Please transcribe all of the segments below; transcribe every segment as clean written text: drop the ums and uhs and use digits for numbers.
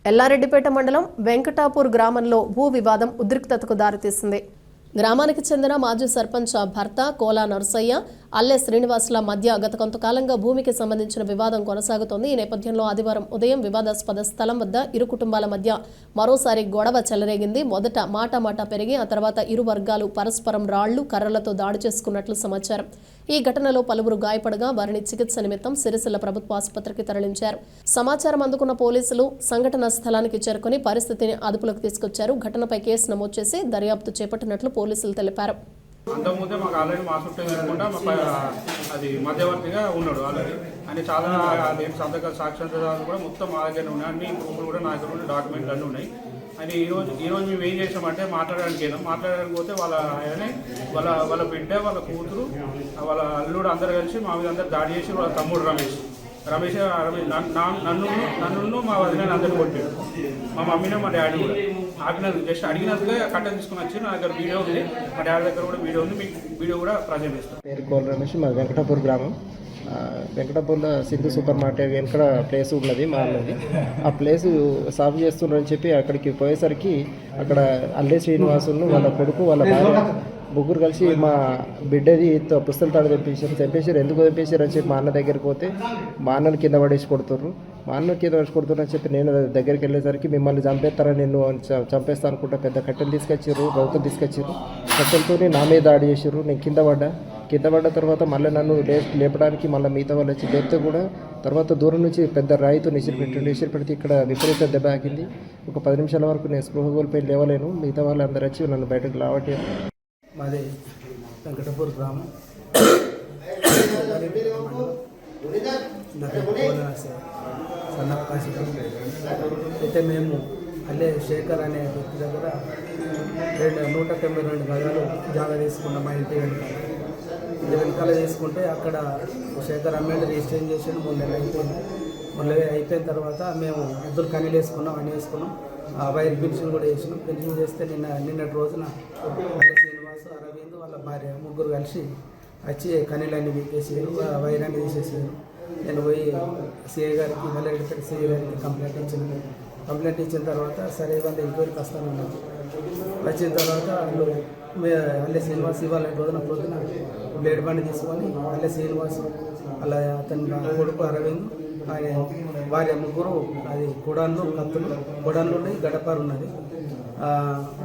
ఎల్లారెడ్డిపేట మండలం వెంకటాపూర్ గ్రామంలో భూ వివాదం ఉద్రిక్తతకు దారితీసింది. గ్రామానికి చెందిన మాజీ సర్పంచ్ భర్త కోలా నర్సయ్య, అల్లె శ్రీనివాసుల మధ్య గత కొంతకాలంగా భూమికి సంబంధించిన వివాదం కొనసాగుతోంది. ఈ నేపథ్యంలో ఆదివారం ఉదయం వివాదాస్పద స్థలం వద్ద ఇరు కుటుంబాల మధ్య మరోసారి గొడవ చెలరేగింది. మొదట మాట పెరిగి ఆ తర్వాత ఇరు వర్గాలు పరస్పరం రాళ్లు, కర్రలతో దాడి చేసుకున్నట్లు సమాచారం. ఈ ఘటనలో పలువురు గాయపడగా వారిని చికిత్స నిమిత్తం సిరిసిల్ల ప్రభుత్వ ఆసుపత్రికి తరలించారు. సమాచారం అందుకున్న పోలీసులు సంఘటన స్థలానికి చేరుకుని పరిస్థితిని అదుపులోకి తీసుకొచ్చారు. ఘటనపై కేసు నమోదు చేసి దర్యాప్తు చేపట్టినట్లు పోలీసులు తెలిపారు. అంతకుముందే మాకు ఆల్రెడీ మా చుట్టూ వెళ్ళకుండా అది మధ్యవర్తిగా ఉన్నాడు. ఆల్రెడీ అని చాలా సంతకాలు సాక్ష్యాలు కూడా మొత్తం మా దగ్గర ఉన్నాయి. అన్ని ప్రూఫ్లు కూడా నా దగ్గర ఉన్న డాక్యుమెంట్లు అన్నీ ఉన్నాయి. అని ఈరోజు మేము ఏం చేసామంటే మాట్లాడడానికి పోతే వాళ్ళ బిడ్డ, వాళ్ళ కూతురు, వాళ్ళ అల్లుడు అందరు కలిసి మా మీద అందరు దాడి చేసి వాళ్ళ తమ్ముడు రమేష్ నన్ను మా వదిన అందరిని కొట్టాడు. మా మమ్మీనే మా డాడీ కూడా ఆపినందుకు జస్ట్ అడిగినందుగా కట్ట తీసుకుని వచ్చి నా దగ్గర వీడియో ఉంది, మా డాడీ దగ్గర కూడా వీడియో ఉంది. మీకు వీడియో కూడా ప్రజెంట్ చేస్తాం. పేరు కోల రమేష్, మా వెంకటాపూర్ గ్రామం. వెంకటాపూర్లో సింధు సూపర్ మార్కెట్ వెనక ప్లేస్ ఉన్నది మా అన్నది. ఆ ప్లేసు సాగు చేస్తున్నారని చెప్పి అక్కడికి పోయేసరికి అక్కడ అల్లె శ్రీనివాసులను వాళ్ళ కొడుకు, వాళ్ళ భార్య ముగ్గురు కలిసి మా బిడ్డది పుస్తల తాడు తెంపేశారు. ఎందుకు తెంపేశారు అని చెప్పి మా అన్న దగ్గరికి పోతే మా అన్నను కింద పడేసి కొడుతుర్రు. మా అన్న కింద పడేసి కొడుతున్నారు అని చెప్పి నేను దగ్గరికి వెళ్ళేసరికి మిమ్మల్ని చంపేస్తారని నిన్ను చంపేస్తా అనుకుంటా పెద్ద కట్టెలు తీసుకొచ్చారు, రౌతులు తీసుకొచ్చారు. కట్టెలతో నా మీద దాడి చేసారు. నేను కింద పడ్డ తర్వాత మళ్ళీ నన్ను లేపడానికి మళ్ళీ మిగతా వాళ్ళు వచ్చి లేపితే కూడా తర్వాత దూరం నుంచి పెద్ద రాయితో నిసిరి పెడితే ఇక్కడ విపరీత దెబ్బ ఆగింది. ఒక 10 నిమిషాల వరకు నేను స్పృహ కోల్పోయి లేవలేను. మిగతా వాళ్ళు అందరూ వచ్చి నన్ను బయటకు లావట్లేదు. మాది వెంకటాపూర్ గ్రామం. సన్నకాశి అయితే మేము అల్లే శేఖర్ అనే వ్యక్తి దగ్గర 192 గజాలు జాగా తీసుకున్నాం. మా ఇంటి వెనకాల తీసుకుంటే అక్కడ శేఖర్ అమ్మేంటి రిజిస్ట్రేషన్ చేసాను. 3 నెలలు అయిపోయింది. 3 నెలలు అయిపోయిన తర్వాత మేము ఇద్దరు కనీలు వేసుకున్నాం, అన్నీ వేసుకున్నాం. వైర్ పెన్షన్ కూడా వేసినాం. పెన్షన్ చేస్తే నిన్నటి రోజున శ్రీనివాసు, అరవింద్ వాళ్ళ భార్య ముగ్గురు కలిసి వచ్చి కనీలన్నీ వీకేసారు, వైరాన్ని తీసేసారు. నేను పోయి సిఐ గారికి, మల్లెడ్డిపేట సిఐ గారికి కంప్లైంట్ ఇచ్చిన తర్వాత సరే వాళ్ళ ఎంక్వైరీకి వస్తానన్నారు. వచ్చిన తర్వాత వాళ్ళు అల్లె శ్రీనివాస్ ఇవాళ పొద్దున బ్లేడ్ బండి తీసుకొని అల్లె శ్రీనివాస్ అలా అతని కొడుకు అరవింద్, ఆయన భార్య ముగ్గురు అది గొడన్లు ఉన్నాయి, గడపారు ఉన్నది,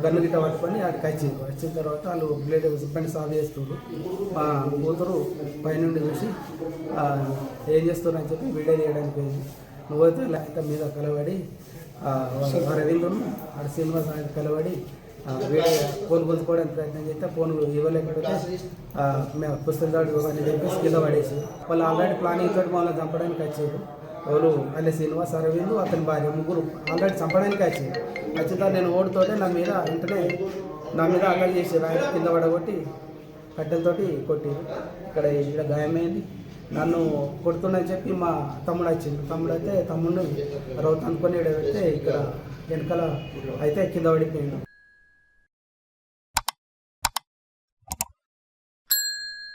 గన్ను గిట్ట పట్టుకొని అక్కడికి వచ్చిన తర్వాత వాళ్ళు బ్లేడ్ బండి సాగు చేస్తున్నారు. మా కూతురు పైనుండి చూసి ఏం చేస్తున్నారని చెప్పి వీడియో తీయడానికి పోయింది. నువ్వైతే లేక మీద కలబడి అరవిందును ఆడ శ్రీనివాస్ ఆయన కలబడి వీడియో ఫోన్ గుంజుకోవడానికి ప్రయత్నం చేస్తే ఫోన్ ఇవ్వలేకపోతే మేము పుస్తకం దాడు ఇవ్వని చెప్పేసి కింద పడేసి వాళ్ళు ఆల్రెడీ ప్లానింగ్ తోటి మమ్మల్ని చంపడానికి వచ్చారు. ఎవరు అల్లె శ్రీనివాస్, అరవింద్, అతని భార్య ముగ్గురు ఆల్రెడీ చంపడానికి వచ్చారు. వచ్చిన నేను ఓడితోటే నా మీద అల్లరి చేసి ఆయన కింద పడగొట్టి కట్టెలతోటి కొట్టారు. ఇక్కడ గాయమైంది. నన్ను కొడుతుందని చెప్పి మా తమ్ముడు వచ్చిండు. తమ్ముడు అయితే తమ్ముడిని రౌత్ అనుకొని పెడితే ఇక్కడ వెనకాల అయితే కింద పడిపోయిండు.